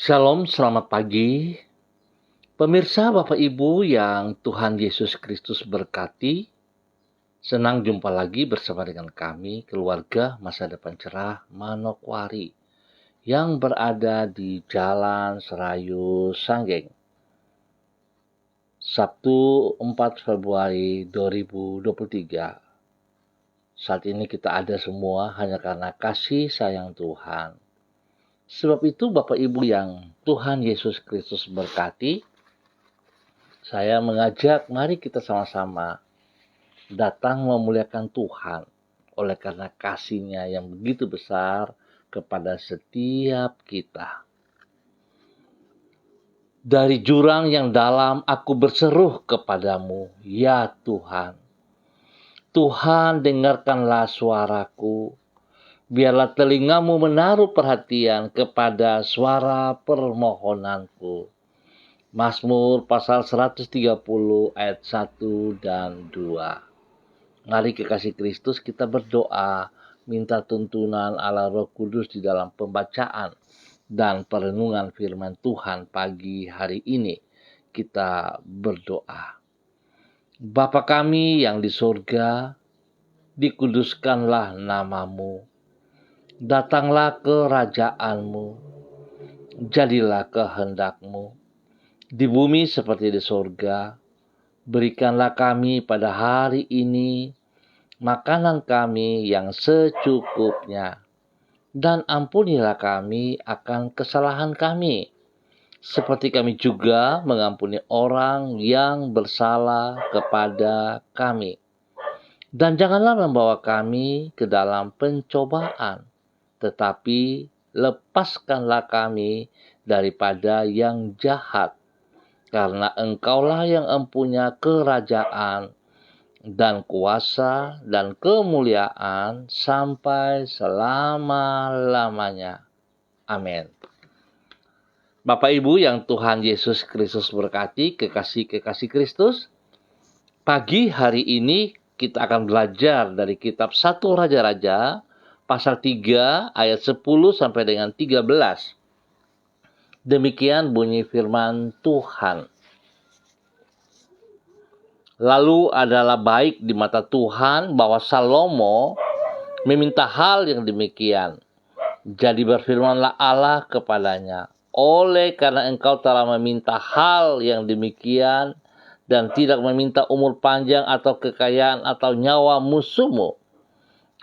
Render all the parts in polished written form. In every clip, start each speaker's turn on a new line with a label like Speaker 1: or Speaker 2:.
Speaker 1: Shalom, selamat pagi. Pemirsa, Bapak Ibu yang Tuhan Yesus Kristus berkati, senang jumpa lagi bersama dengan kami, keluarga Masa Depan Cerah Manokwari, yang berada di Jalan Serayu Sanggeng. Sabtu 4 Februari 2023. Saat ini kita ada semua hanya karena kasih sayang Tuhan. Sebab itu Bapak Ibu yang Tuhan Yesus Kristus berkati, saya mengajak mari kita sama-sama datang memuliakan Tuhan oleh karena kasih-Nya yang begitu besar kepada setiap kita. Dari jurang yang dalam aku berseru kepadamu, ya Tuhan. Tuhan, dengarkanlah suaraku. Biarlah telingamu menaruh perhatian kepada suara permohonanku. Mazmur pasal 130 ayat 1 dan 2. Mari kekasih Kristus kita berdoa, minta tuntunan Allah Roh Kudus di dalam pembacaan dan perenungan firman Tuhan pagi hari ini. Kita berdoa. Bapa kami yang di surga, dikuduskanlah namamu. Datanglah kerajaanmu, jadilah kehendakmu, di bumi seperti di surga. Berikanlah kami pada hari ini makanan kami yang secukupnya, dan ampunilah kami akan kesalahan kami, seperti kami juga mengampuni orang yang bersalah kepada kami. Dan janganlah membawa kami ke dalam pencobaan, tetapi lepaskanlah kami daripada yang jahat, karena Engkaulah yang empunya kerajaan dan kuasa dan kemuliaan sampai selama-lamanya. Amin. Bapak Ibu yang Tuhan Yesus Kristus berkati, kekasih-kekasih Kristus, pagi hari ini kita akan belajar dari kitab 1 Raja-Raja pasal 3 ayat 10 sampai dengan 13. Demikian bunyi firman Tuhan. Lalu adalah baik di mata Tuhan bahwa Salomo meminta hal yang demikian. Jadi berfirmanlah Allah kepadanya, oleh karena engkau telah meminta hal yang demikian dan tidak meminta umur panjang atau kekayaan atau nyawa musuhmu,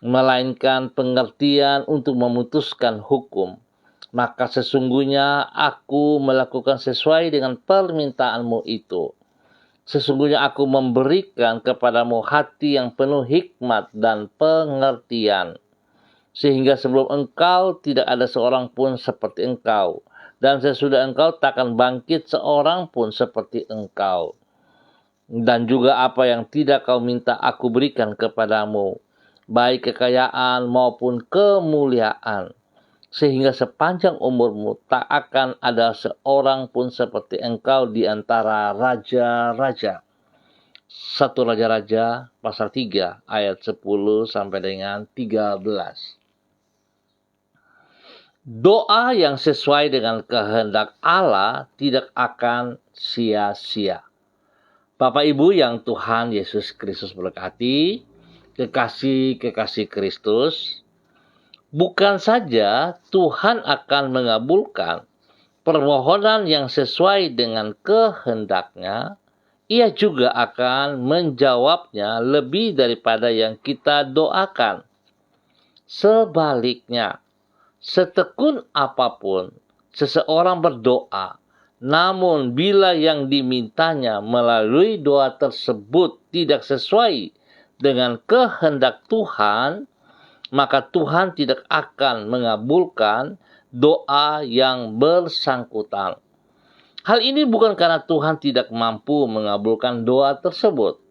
Speaker 1: melainkan pengertian untuk memutuskan hukum, maka sesungguhnya aku melakukan sesuai dengan permintaanmu itu. Sesungguhnya aku memberikan kepadamu hati yang penuh hikmat dan pengertian, sehingga sebelum engkau tidak ada seorang pun seperti engkau, dan sesudah engkau takkan bangkit seorang pun seperti engkau. Dan juga apa yang tidak kau minta aku berikan kepadamu, baik kekayaan maupun kemuliaan, sehingga sepanjang umurmu tak akan ada seorang pun seperti engkau di antara raja-raja. 1 Raja-Raja pasal 3 ayat 10 sampai dengan 13. Doa yang sesuai dengan kehendak Allah tidak akan sia-sia. Bapak Ibu yang Tuhan Yesus Kristus berkati, kekasih-kekasih Kristus, bukan saja Tuhan akan mengabulkan permohonan yang sesuai dengan kehendaknya, Ia juga akan menjawabnya lebih daripada yang kita doakan. Sebaliknya, setekun apapun seseorang berdoa, namun bila yang dimintanya melalui doa tersebut tidak sesuai dengan kehendak Tuhan, maka Tuhan tidak akan mengabulkan doa yang bersangkutan. Hal ini bukan karena Tuhan tidak mampu mengabulkan doa tersebut,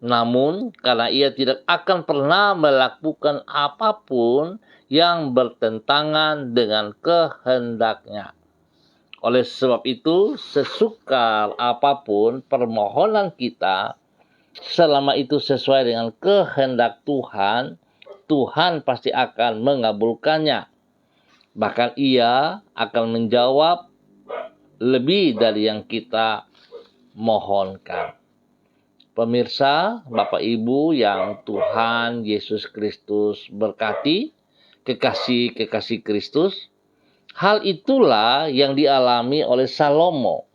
Speaker 1: namun karena Ia tidak akan pernah melakukan apapun yang bertentangan dengan kehendaknya. Oleh sebab itu, sesukar apapun permohonan kita, selama itu sesuai dengan kehendak Tuhan, Tuhan pasti akan mengabulkannya. Bahkan Ia akan menjawab lebih dari yang kita mohonkan. Pemirsa, Bapak Ibu yang Tuhan Yesus Kristus berkati, kekasih-kekasih Kristus, hal itulah yang dialami oleh Salomo,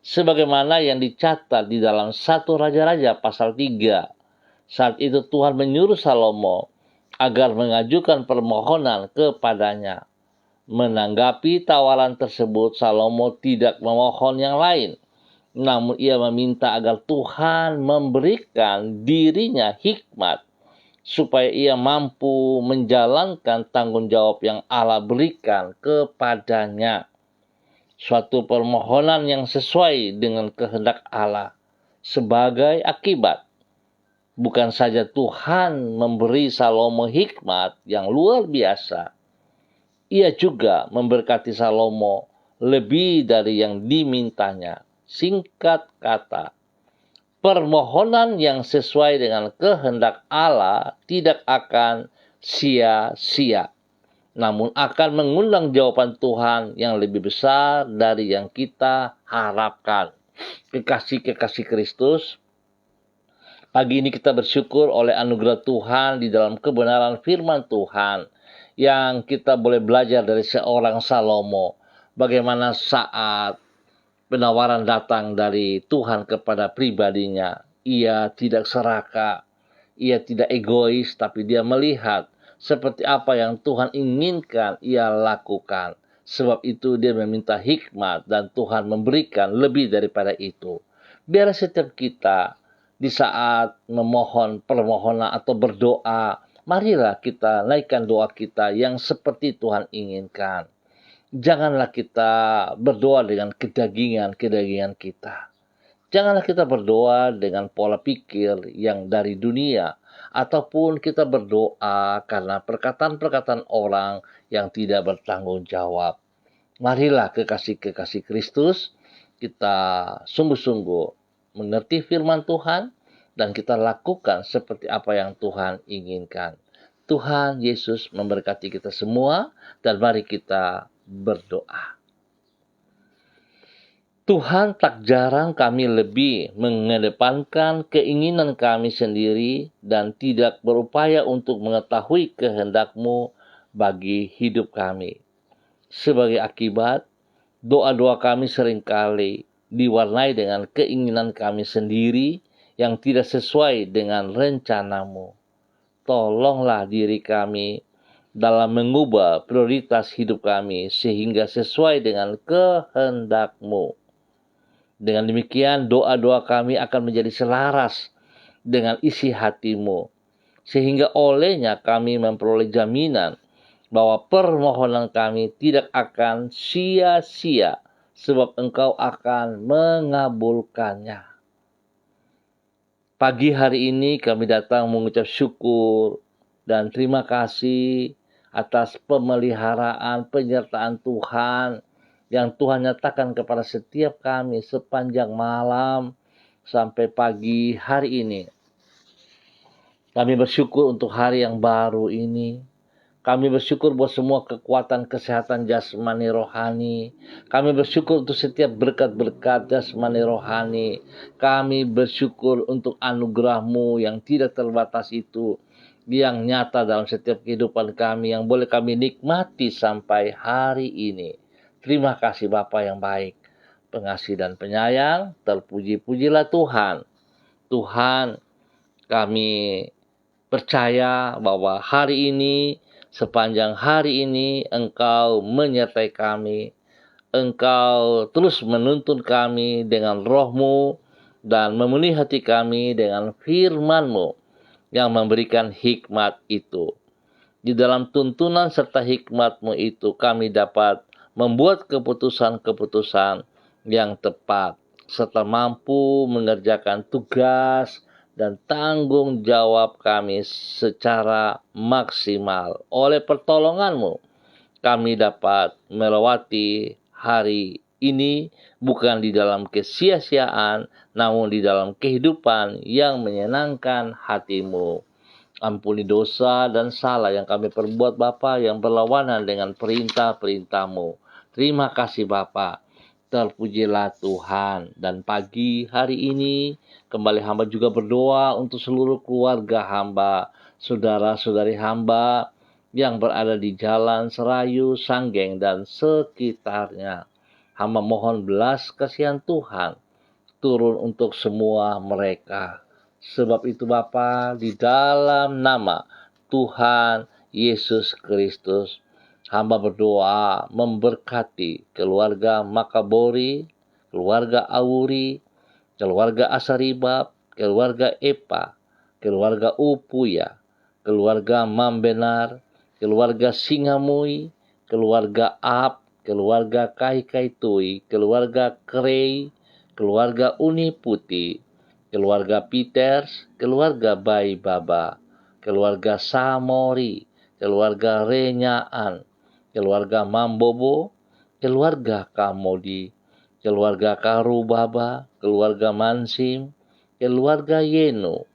Speaker 1: sebagaimana yang dicatat di dalam 1 Raja-Raja pasal 3. Saat itu Tuhan menyuruh Salomo agar mengajukan permohonan kepadanya. Menanggapi tawaran tersebut, Salomo tidak memohon yang lain, namun ia meminta agar Tuhan memberikan dirinya hikmat supaya ia mampu menjalankan tanggung jawab yang Allah berikan kepadanya. Suatu permohonan yang sesuai dengan kehendak Allah. Sebagai akibat, bukan saja Tuhan memberi Salomo hikmat yang luar biasa, ia juga memberkati Salomo lebih dari yang dimintanya. Singkat kata, permohonan yang sesuai dengan kehendak Allah tidak akan sia-sia, namun akan mengundang jawaban Tuhan yang lebih besar dari yang kita harapkan. Kekasih-kekasih Kristus, pagi ini kita bersyukur oleh anugerah Tuhan di dalam kebenaran firman Tuhan yang kita boleh belajar dari seorang Salomo. Bagaimana saat penawaran datang dari Tuhan kepada pribadinya, ia tidak serakah, ia tidak egois, tapi dia melihat seperti apa yang Tuhan inginkan ia lakukan. Sebab itu dia meminta hikmat dan Tuhan memberikan lebih daripada itu. Biar setiap kita di saat memohon permohonan atau berdoa, marilah kita naikkan doa kita yang seperti Tuhan inginkan. Janganlah kita berdoa dengan kedagingan kita. Janganlah kita berdoa dengan pola pikir yang dari dunia, ataupun kita berdoa karena perkataan-perkataan orang yang tidak bertanggung jawab. Marilah kekasih-kekasih Kristus, kita sungguh-sungguh mengerti firman Tuhan, dan kita lakukan seperti apa yang Tuhan inginkan. Tuhan Yesus memberkati kita semua, dan mari kita berdoa. Tuhan, tak jarang kami lebih mengedepankan keinginan kami sendiri dan tidak berupaya untuk mengetahui kehendak-Mu bagi hidup kami. Sebagai akibat, doa-doa kami seringkali diwarnai dengan keinginan kami sendiri yang tidak sesuai dengan rencana-Mu. Tolonglah diri kami dalam mengubah prioritas hidup kami sehingga sesuai dengan kehendak-Mu. Dengan demikian, doa-doa kami akan menjadi selaras dengan isi hati-Mu, sehingga olehnya kami memperoleh jaminan bahwa permohonan kami tidak akan sia-sia, sebab Engkau akan mengabulkannya. Pagi hari ini kami datang mengucap syukur dan terima kasih atas pemeliharaan penyertaan Tuhan yang Tuhan nyatakan kepada setiap kami sepanjang malam sampai pagi hari ini. Kami bersyukur untuk hari yang baru ini. Kami bersyukur buat semua kekuatan kesehatan jasmani rohani. Kami bersyukur untuk setiap berkat-berkat jasmani rohani. Kami bersyukur untuk anugerah-Mu yang tidak terbatas itu, yang nyata dalam setiap kehidupan kami, yang boleh kami nikmati sampai hari ini. Terima kasih Bapa yang baik, pengasih dan penyayang. Terpuji-pujilah Tuhan. Tuhan, kami percaya bahwa hari ini, sepanjang hari ini, Engkau menyertai kami. Engkau terus menuntun kami dengan Roh-Mu dan memenuhi hati kami dengan firman-Mu yang memberikan hikmat itu. Di dalam tuntunan serta hikmat-Mu itu kami dapat membuat keputusan-keputusan yang tepat, serta mampu mengerjakan tugas dan tanggung jawab kami secara maksimal. Oleh pertolongan-Mu, kami dapat melewati hari ini bukan di dalam kesia-siaan, namun di dalam kehidupan yang menyenangkan hati-Mu. Ampuni dosa dan salah yang kami perbuat Bapa yang berlawanan dengan perintah-perintah-Mu. Terima kasih Bapa. Terpujilah Tuhan. Dan pagi hari ini kembali hamba juga berdoa untuk seluruh keluarga hamba, saudara-saudari hamba yang berada di Jalan Serayu, Sanggeng, dan sekitarnya. Hamba mohon belas kasihan Tuhan turun untuk semua mereka. Sebab itu Bapa, di dalam nama Tuhan Yesus Kristus, hamba berdoa memberkati keluarga Makabori, keluarga Awuri, keluarga Asaribab, keluarga Epa, keluarga Upuya, keluarga Mambenar, keluarga Singamui, keluarga Ab, keluarga Kaikaitui, keluarga Krei, keluarga Uni Putih, keluarga Peters, keluarga Bai Baba, keluarga Samori, keluarga Renyaan, keluarga Mambobo, keluarga Kamodi, keluarga Karubaba, keluarga Mansim, keluarga Yenu,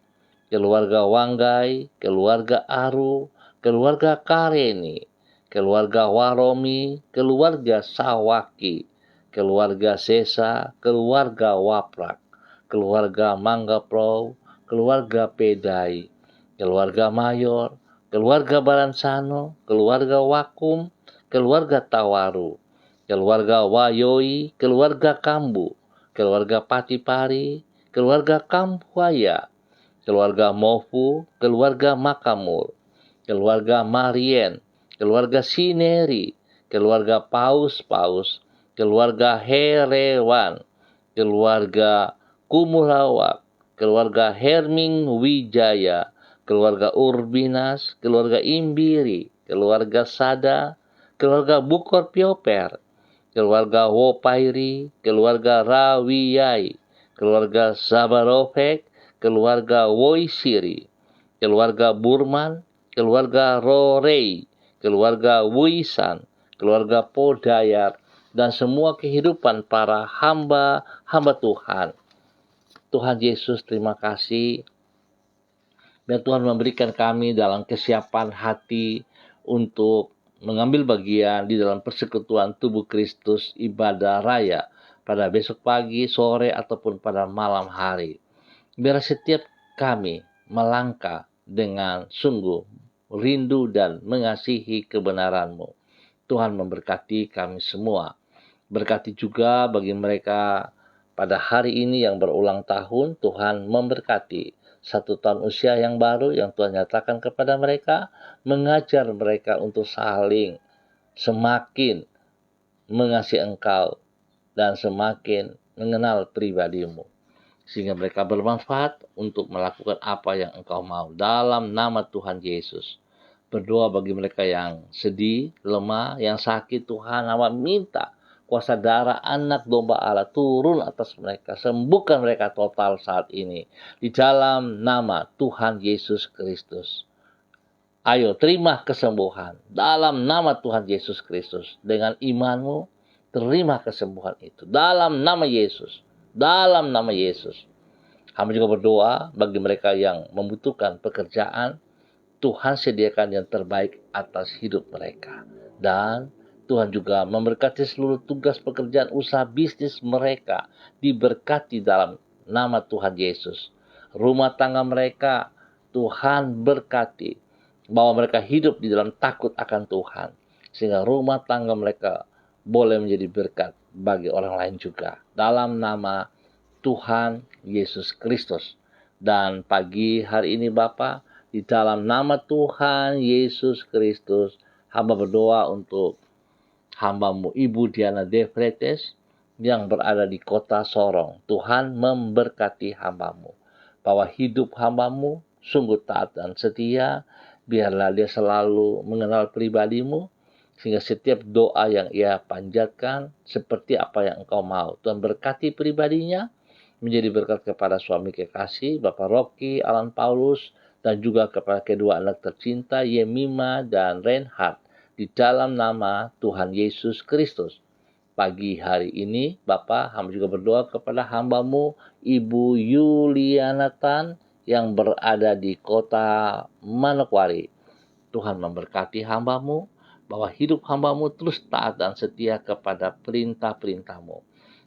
Speaker 1: keluarga Wanggai, keluarga Aru, keluarga Kareni, keluarga Waromi, keluarga Sawaki, keluarga Sesa, keluarga Waprak, keluarga Manggapro, keluarga Pedai, keluarga Mayor, keluarga Baransano, keluarga Wakum, keluarga Tawaru, keluarga Wayoi, keluarga Kambu, keluarga Patipari, keluarga Kampuaya, keluarga Mofu, keluarga Makamur, keluarga Marien, keluarga Sineri, keluarga Paus-Paus, keluarga Herewan, keluarga Kumulawak, keluarga Herming Wijaya, keluarga Urbinas, keluarga Imbiri, keluarga Sada, keluarga Bukor Pioper, keluarga Wopairi, keluarga Rawiyai, keluarga Sabarofek, keluarga Woisiri, keluarga Burman, keluarga Rorei, keluarga Wisan, keluarga Podayar, dan semua kehidupan para hamba Tuhan. Tuhan Yesus, terima kasih. Dan Tuhan memberikan kami dalam kesiapan hati untuk mengambil bagian di dalam persekutuan tubuh Kristus ibadah raya pada besok pagi, sore, ataupun pada malam hari. Biar setiap kami melangkah dengan sungguh rindu dan mengasihi kebenaran-Mu. Tuhan memberkati kami semua. Berkati juga bagi mereka pada hari ini yang berulang tahun, Tuhan memberkati 1 tahun usia yang baru yang Tuhan nyatakan kepada mereka, mengajar mereka untuk saling semakin mengasihi Engkau dan semakin mengenal pribadi-Mu, sehingga mereka bermanfaat untuk melakukan apa yang Engkau mau. Dalam nama Tuhan Yesus, berdoa bagi mereka yang sedih, lemah, yang sakit, Tuhan, hamba minta kuasa darah anak domba Allah turun atas mereka, sembuhkan mereka total saat ini di dalam nama Tuhan Yesus Kristus. Ayo terima kesembuhan dalam nama Tuhan Yesus Kristus. Dengan imanmu terima kesembuhan itu dalam nama Yesus, dalam nama Yesus. Hamba juga berdoa bagi mereka yang membutuhkan pekerjaan, Tuhan sediakan yang terbaik atas hidup mereka. Dan Tuhan juga memberkati seluruh tugas pekerjaan usaha bisnis mereka, diberkati dalam nama Tuhan Yesus. Rumah tangga mereka Tuhan berkati, bahwa mereka hidup di dalam takut akan Tuhan, sehingga rumah tangga mereka boleh menjadi berkat bagi orang lain juga. Dalam nama Tuhan Yesus Kristus. Dan pagi hari ini Bapa, di dalam nama Tuhan Yesus Kristus, hamba berdoa untuk hamba-Mu Ibu Diana Defretes yang berada di kota Sorong. Tuhan memberkati hamba-Mu, bahwa hidup hamba-Mu sungguh taat dan setia. Biarlah dia selalu mengenal pribadi-Mu, sehingga setiap doa yang ia panjatkan seperti apa yang Engkau mau. Tuhan berkati pribadinya, menjadi berkat kepada suami kekasih Bapak Rocky Alan Paulus, dan juga kepada kedua anak tercinta Yemima dan Reinhard, di dalam nama Tuhan Yesus Kristus. Pagi hari ini Bapa, hamba juga berdoa kepada hamba-Mu Ibu Yuliana Tan yang berada di kota Manokwari. Tuhan memberkati hamba-Mu, bahwa hidup hamba-Mu terus taat dan setia kepada perintah-perintah-Mu.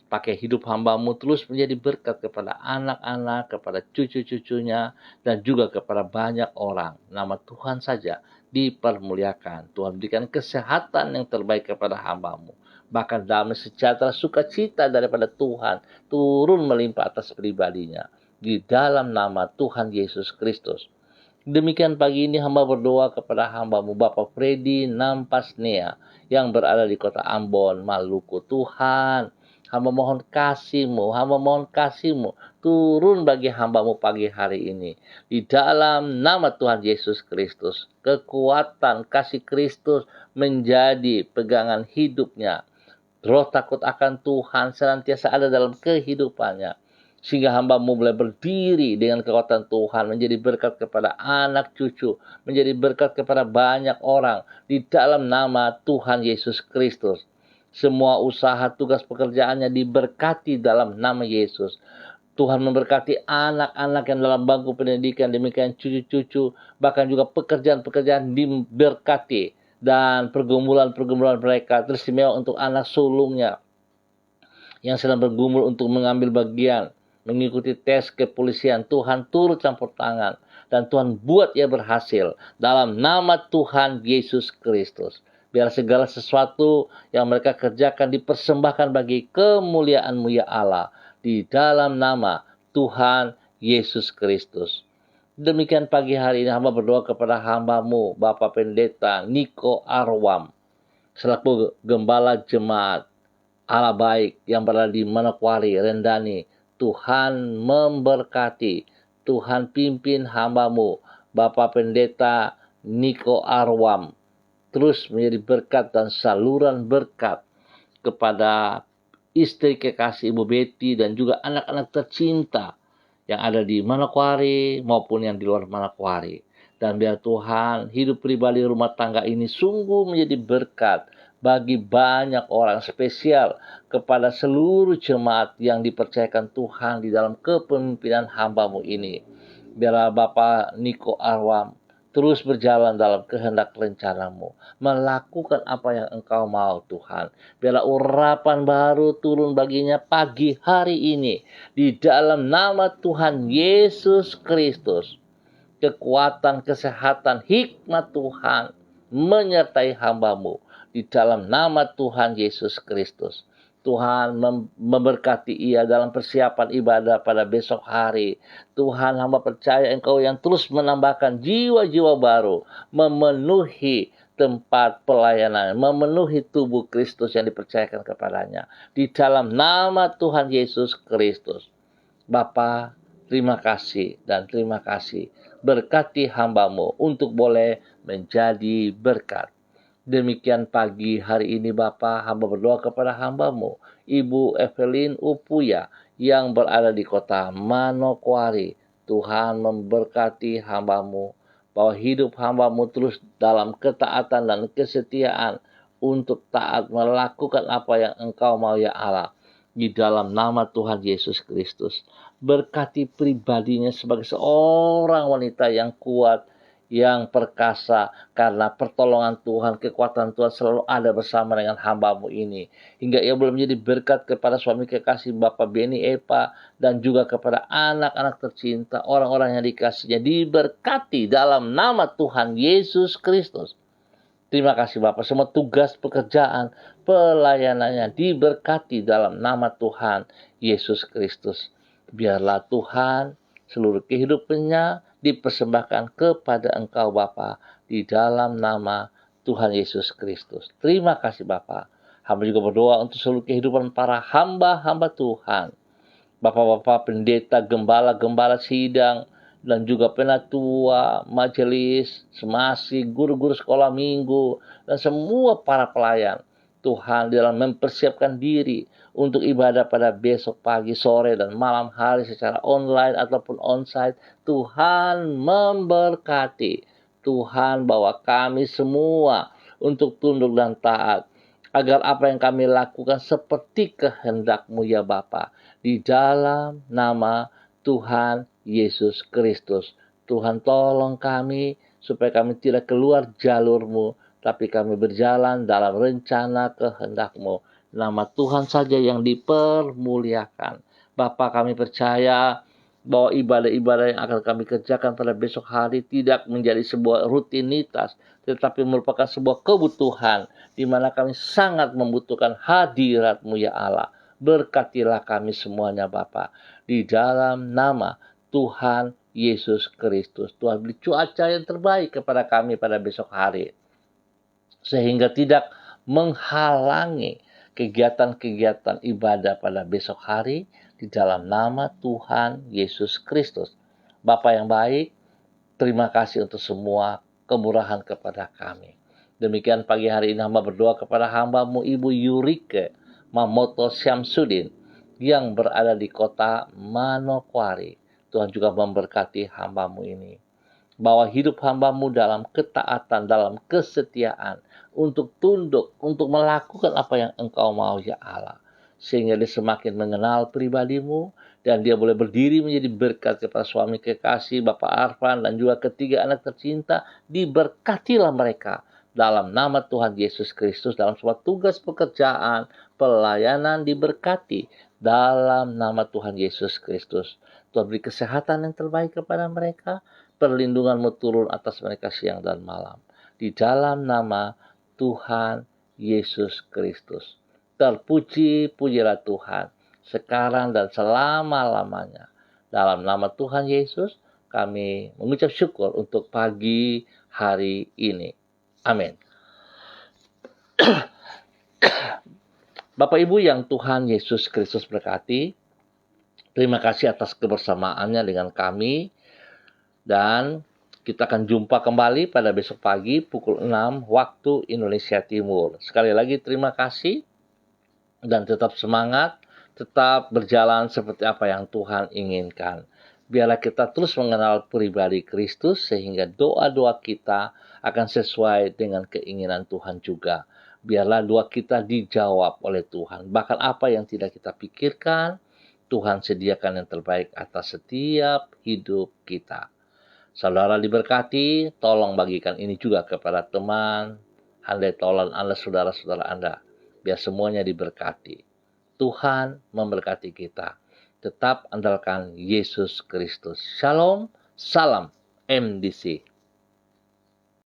Speaker 1: Pakai hidup hamba-Mu terus menjadi berkat kepada anak-anak, kepada cucu-cucunya, dan juga kepada banyak orang. Nama Tuhan saja dipermuliakan. Tuhan berikan kesehatan yang terbaik kepada hamba-Mu. Bahkan damai sejahtera sukacita daripada Tuhan turun melimpah atas pribadinya. Di dalam nama Tuhan Yesus Kristus. Demikian pagi ini hamba berdoa kepada hamba-Mu Bapak Freddy Nampasnea yang berada di kota Ambon, Maluku. Tuhan, hamba mohon kasih-Mu turun bagi hamba-Mu pagi hari ini. Di dalam nama Tuhan Yesus Kristus, kekuatan kasih Kristus menjadi pegangan hidupnya. Roh takut akan Tuhan senantiasa ada dalam kehidupannya. Sehingga hamba-Mu boleh berdiri dengan kekuatan Tuhan, menjadi berkat kepada anak cucu, menjadi berkat kepada banyak orang di dalam nama Tuhan Yesus Kristus. Semua usaha, tugas, pekerjaannya diberkati dalam nama Yesus. Tuhan memberkati anak-anak yang dalam bangku pendidikan, demikian cucu-cucu, bahkan juga pekerjaan-pekerjaan diberkati. Dan pergumulan-pergumulan mereka teristimewa untuk anak sulungnya yang sedang bergumul untuk mengambil bagian, mengikuti tes kepolisian. Tuhan turut campur tangan dan Tuhan buat ia berhasil dalam nama Tuhan Yesus Kristus. Biar segala sesuatu yang mereka kerjakan dipersembahkan bagi kemuliaan-Mu ya Allah, di dalam nama Tuhan Yesus Kristus. Demikian pagi hari ini hamba berdoa kepada hamba-Mu Bapak Pendeta Niko Arwam selaku Gembala Jemaat Allah Baik yang berada di Manokwari, Rendani. Tuhan memberkati, Tuhan pimpin hamba-Mu Bapak Pendeta Niko Arwam terus menjadi berkat dan saluran berkat kepada istri kekasih Ibu Betty dan juga anak-anak tercinta yang ada di Manokwari maupun yang di luar Manokwari. Dan biar Tuhan hidup pribadi rumah tangga ini sungguh menjadi berkat bagi banyak orang, spesial kepada seluruh jemaat yang dipercayakan Tuhan di dalam kepemimpinan hamba-Mu ini. Biarlah Bapak Niko Arwam terus berjalan dalam kehendak rencana-Mu, melakukan apa yang Engkau mau Tuhan. Biarlah urapan baru turun baginya pagi hari ini. Di dalam nama Tuhan Yesus Kristus. Kekuatan, kesehatan, hikmat Tuhan menyertai hamba-Mu. Di dalam nama Tuhan Yesus Kristus. Tuhan memberkati ia dalam persiapan ibadah pada besok hari. Tuhan, hamba percaya Engkau yang terus menambahkan jiwa-jiwa baru, memenuhi tempat pelayanan, memenuhi tubuh Kristus yang dipercayakan kepadanya. Di dalam nama Tuhan Yesus Kristus. Bapa, terima kasih dan terima kasih. Berkati hamba-Mu untuk boleh menjadi berkat. Demikian pagi hari ini Bapa, hamba berdoa kepada hamba-Mu, Ibu Evelyn Upuya yang berada di kota Manokwari. Tuhan memberkati hamba-Mu, bahwa hidup hamba-Mu terus dalam ketaatan dan kesetiaan untuk taat melakukan apa yang Engkau mau ya Allah. Di dalam nama Tuhan Yesus Kristus. Berkati pribadinya sebagai seorang wanita yang kuat, yang perkasa, karena pertolongan Tuhan, kekuatan Tuhan selalu ada bersama dengan hamba-Mu ini. Hingga ia boleh menjadi berkat kepada suami kekasih Bapak Beni Epa, dan juga kepada anak-anak tercinta, orang-orang yang dikasihnya, diberkati dalam nama Tuhan Yesus Kristus. Terima kasih Bapak, semua tugas pekerjaan, pelayanannya diberkati dalam nama Tuhan Yesus Kristus. Biarlah Tuhan seluruh kehidupannya dipersembahkan kepada Engkau Bapa di dalam nama Tuhan Yesus Kristus. Terima kasih Bapa. Hamba juga berdoa untuk seluruh kehidupan para hamba-hamba Tuhan. Bapak-bapak pendeta, gembala-gembala sidang, dan juga penatua, majelis, semasi, guru-guru sekolah minggu, dan semua para pelayan. Tuhan dalam mempersiapkan diri untuk ibadah pada besok pagi, sore, dan malam hari secara online ataupun onsite. Tuhan memberkati. Tuhan bawa kami semua untuk tunduk dan taat. Agar apa yang kami lakukan seperti kehendak-Mu ya Bapa. Di dalam nama Tuhan Yesus Kristus. Tuhan tolong kami supaya kami tidak keluar jalur-Mu, tapi kami berjalan dalam rencana kehendak-Mu. nama Tuhan saja yang dipermuliakan. Bapa, kami percaya bahwa ibadah-ibadah yang akan kami kerjakan pada besok hari tidak menjadi sebuah rutinitas, tetapi merupakan sebuah kebutuhan, di mana kami sangat membutuhkan hadirat-Mu ya Allah. Berkatilah kami semuanya Bapa, di dalam nama Tuhan Yesus Kristus. Tuhan beri cuaca yang terbaik kepada kami pada besok hari, sehingga tidak menghalangi kegiatan-kegiatan ibadah pada besok hari, di dalam nama Tuhan Yesus Kristus. Bapa yang baik, terima kasih untuk semua kemurahan kepada kami. Demikian pagi hari ini hamba berdoa kepada hamba-Mu Ibu Yurike Mamoto Syamsuddin yang berada di kota Manokwari. Tuhan juga memberkati hamba-Mu ini, bahwa hidup hamba-Mu dalam ketaatan, dalam kesetiaan, untuk tunduk, untuk melakukan apa yang Engkau mau ya Allah, sehingga dia semakin mengenal pribadi-Mu, dan dia boleh berdiri menjadi berkat kepada suami kekasih Bapak Arfan dan juga ketiga anak tercinta. Diberkatilah mereka dalam nama Tuhan Yesus Kristus, dalam sebuah tugas pekerjaan, pelayanan diberkati dalam nama Tuhan Yesus Kristus. Tuhan beri kesehatan yang terbaik kepada mereka, perlindungan-Mu turun atas mereka siang dan malam, di dalam nama Tuhan Yesus Kristus. Terpuji-pujilah Tuhan sekarang dan selama-lamanya. Dalam nama Tuhan Yesus kami mengucap syukur untuk pagi hari ini. Amin. Bapak Ibu yang Tuhan Yesus Kristus berkati, terima kasih atas kebersamaannya dengan kami, dan kita akan jumpa kembali pada besok pagi pukul 6 waktu Indonesia Timur. Sekali lagi terima kasih, dan tetap semangat, tetap berjalan seperti apa yang Tuhan inginkan. Biarlah kita terus mengenal pribadi Kristus, sehingga doa-doa kita akan sesuai dengan keinginan Tuhan juga. Biarlah doa kita dijawab oleh Tuhan. Bahkan apa yang tidak kita pikirkan, Tuhan sediakan yang terbaik atas setiap hidup kita. Saudara diberkati, tolong bagikan ini juga kepada teman, handai tolan Anda, saudara-saudara Anda, biar semuanya diberkati. Tuhan memberkati kita. Tetap andalkan Yesus Kristus. Shalom, salam MDC.